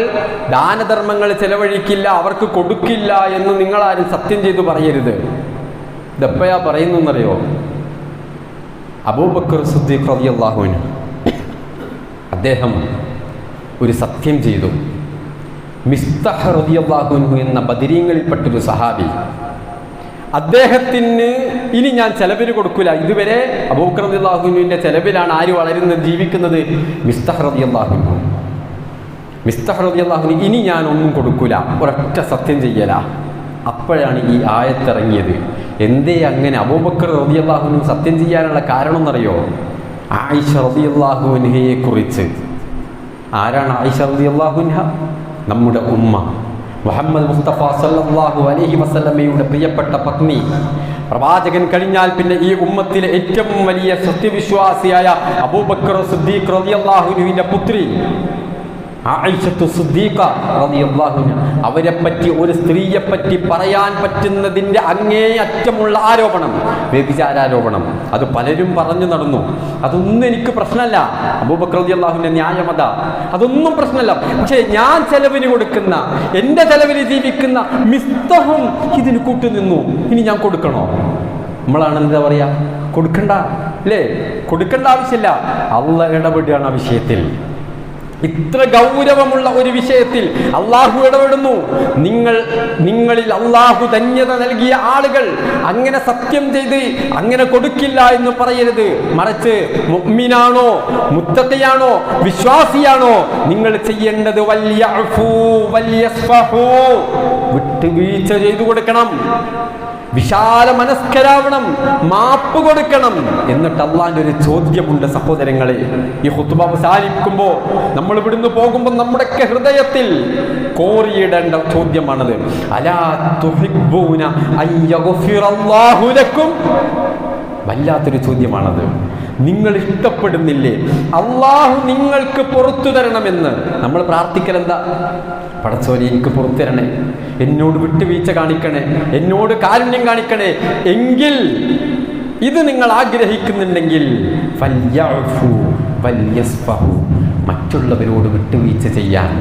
ദാനധർമ്മങ്ങൾ ചെലവഴിക്കില്ല, അവർക്ക് കൊടുക്കില്ല എന്ന് നിങ്ങളാരും സത്യം ചെയ്തു പറയരുത്. ഇതെപ്പോഴാ പറയുന്നറിയോ? അബൂബക്കർ സിദ്ദീഖ് റളിയല്ലാഹു അൻഹു അദ്ദേഹം ഒരു സത്യം ചെയ്തു. മിസ്തഹ് റളിയല്ലാഹു അൻഹു എന്ന ബദരീങ്ങളിൽപ്പെട്ടൊരു സഹാബി, അദ്ദേഹത്തിന് ഇനി ഞാൻ ചെലവിന് കൊടുക്കില്ല. ഇതുവരെ അബൂബക്കർ റളിയല്ലാഹു അൻഹുവിൻ്റെ ചെലവിലാണ് ആര് വളരുന്നത്, ജീവിക്കുന്നത്? മിസ്തഹ് റളിയല്ലാഹു അൻഹു. മിസ്തഹ് റളിയല്ലാഹു അൻഹു ഇനി ഞാൻ ഒന്നും കൊടുക്കില്ല, ഒരൊറ്റ സത്യം ചെയ്യല. അപ്പോഴാണ് ഈ ആയത്തിറങ്ങിയത്. എന്തേ അങ്ങനെ അബൂബക്കർ റളിയല്ലാഹു അൻഹു സത്യം ചെയ്യാനുള്ള കാരണം എന്നറിയോ? ആയിഷ റളിയല്ലാഹു അൻഹയെ കുറിച്ച്. ആരാണ് ആയിഷ റളിയല്ലാഹു അൻഹ? നമ്മുടെ ഉമ്മ മുഹമ്മദ് മുസ്തഫ സല്ലല്ലാഹു അലൈഹി വസല്ലമയുടെ പ്രിയപ്പെട്ട പത്നി. പ്രവാചകൻ കഴിഞ്ഞാൽ പിന്നെ ഈ ഉമ്മത്തിലെ ഏറ്റവും വലിയ സത്യവിശ്വാസിയായ അബൂബക്കർ സിദ്ദീഖ് റളിയല്ലാഹു അൻഹുവിന്റെ പുത്രി ആയിഷത്തു സിദ്ദീഖ റളിയല്ലാഹു അൻഹ. അവരെ പറ്റി, ഒരു സ്ത്രീയെ പറ്റി പറയാൻ പറ്റുന്നതിൻ്റെ അങ്ങേയറ്റമുള്ള ആരോപണം, വ്യഭിചാരോപണം. അത് പലരും പറഞ്ഞു നടന്നു. അതൊന്നും എനിക്ക് പ്രശ്നമല്ല, അബൂബക്കർ റളിയല്ലാഹു അൻഹുവിന്റെ ന്യായമത, അതൊന്നും പ്രശ്നമല്ല. പക്ഷേ ഞാൻ ചെലവിന് കൊടുക്കുന്ന, എൻ്റെ ചെലവിന് ജീവിക്കുന്ന മിസ്തഹും ഇതിന് കൂട്ടുനിന്നു. ഇനി ഞാൻ കൊടുക്കണോ? നമ്മളാണ് എന്താ പറയാ, കൊടുക്കണ്ട അല്ലേ? കൊടുക്കേണ്ട ആവശ്യമില്ല. അള്ളാഹ് ഇടപെടുകയാണ് ആ വിഷയത്തിൽ. ഇത്ര ഗൗരവമുള്ള ഒരു വിഷയത്തിൽ അള്ളാഹു ഇടപെടുന്നു. നിങ്ങളിൽ അള്ളാഹു ധന്യത നൽകിയ ആളുകൾ അങ്ങനെ സത്യം ചെയ്ത് അങ്ങനെ കൊടുക്കില്ല എന്ന് പറയരുത്. മറിച്ച് മുഅ്മിനാണോ, മുത്തഖിയാണോ, വിശ്വാസിയാണോ, നിങ്ങൾ ചെയ്യേണ്ടത് വൽയഅഫൂ വൽയസ്ഫഹൂ, വിട്ടുവീഴ്ച ചെയ്തു കൊടുക്കണം, വിശാല മനസ്കരാവണം, മാപ്പ് കൊടുക്കണം. എന്നിട്ട് അള്ളാന്റെ ഒരു ചോദ്യമുണ്ട് സഹോദരങ്ങളെ. ഈ ഖുത്ബ അവസാനിപ്പിക്കുമ്പോൾ, നമ്മൾ ഇവിടുന്ന് പോകുമ്പോൾ നമ്മുടെയൊക്കെ ഹൃദയത്തിൽ കോറിയിടേണ്ട ചോദ്യമാണത്. അലാ തുഹിബ്ബൂന അൻ യഗ്ഫിറല്ലാഹു ലക്കും. വല്ലാത്തൊരു ചോദ്യമാണത്. നിങ്ങൾ ഇഷ്ടപ്പെടുന്നില്ലേ അള്ളാഹു നിങ്ങൾക്ക് പുറത്തു തരണമെന്ന്? നമ്മൾ പ്രാർത്ഥിക്കലെന്താ? പടച്ചോനെ എനിക്ക് പുറത്തു തരണേ, എന്നോട് വിട്ടുവീഴ്ച കാണിക്കണേ, എന്നോട് കാരുണ്യം കാണിക്കണേ. എങ്കിൽ ഇത് നിങ്ങൾ ആഗ്രഹിക്കുന്നുണ്ടെങ്കിൽ ഫൽയഅഫു വൽയസ്ഫഹു, മറ്റുള്ളവരോട് വിട്ടുവീഴ്ച ചെയ്യാൻ,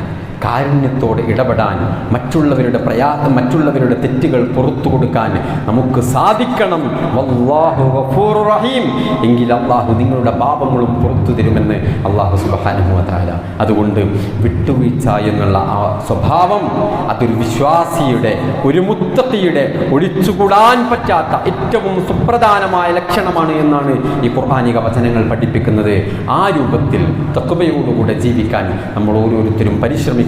കാരുണ്യത്തോടെ ഇടപെടാൻ, മറ്റുള്ളവരുടെ തെറ്റുകൾ പുറത്തു കൊടുക്കാൻ നമുക്ക് സാധിക്കണം. വല്ലാഹു ഗഫൂറുർ റഹീം. എങ്കിൽ അള്ളാഹു നിങ്ങളുടെ പാപങ്ങളും പുറത്തു തരുമെന്ന് അള്ളാഹു സുബ്ഹാനഹു വ തആല. അതുകൊണ്ട് വിട്ടുവീഴ്ച എന്നുള്ള ആ സ്വഭാവം അതൊരു വിശ്വാസിയുടെ, ഒരു മുത്തഖിയുടെ ഒഴിച്ചുകൂടാൻ പറ്റാത്ത ഏറ്റവും സുപ്രധാനമായ ലക്ഷണമാണ് എന്നാണ് ഈ ഖുർആനിക വചനങ്ങൾ പഠിപ്പിക്കുന്നത്. ആ രൂപത്തിൽ തഖ്വയോടുകൂടെ ജീവിക്കാൻ നമ്മൾ ഓരോരുത്തരും പരിശ്രമിക്കണം.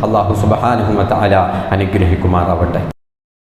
അല്ലാഹു സുബ്ഹാനഹു വ തആല അനുഗ്രഹിക്കുമാറാവട്ടെ.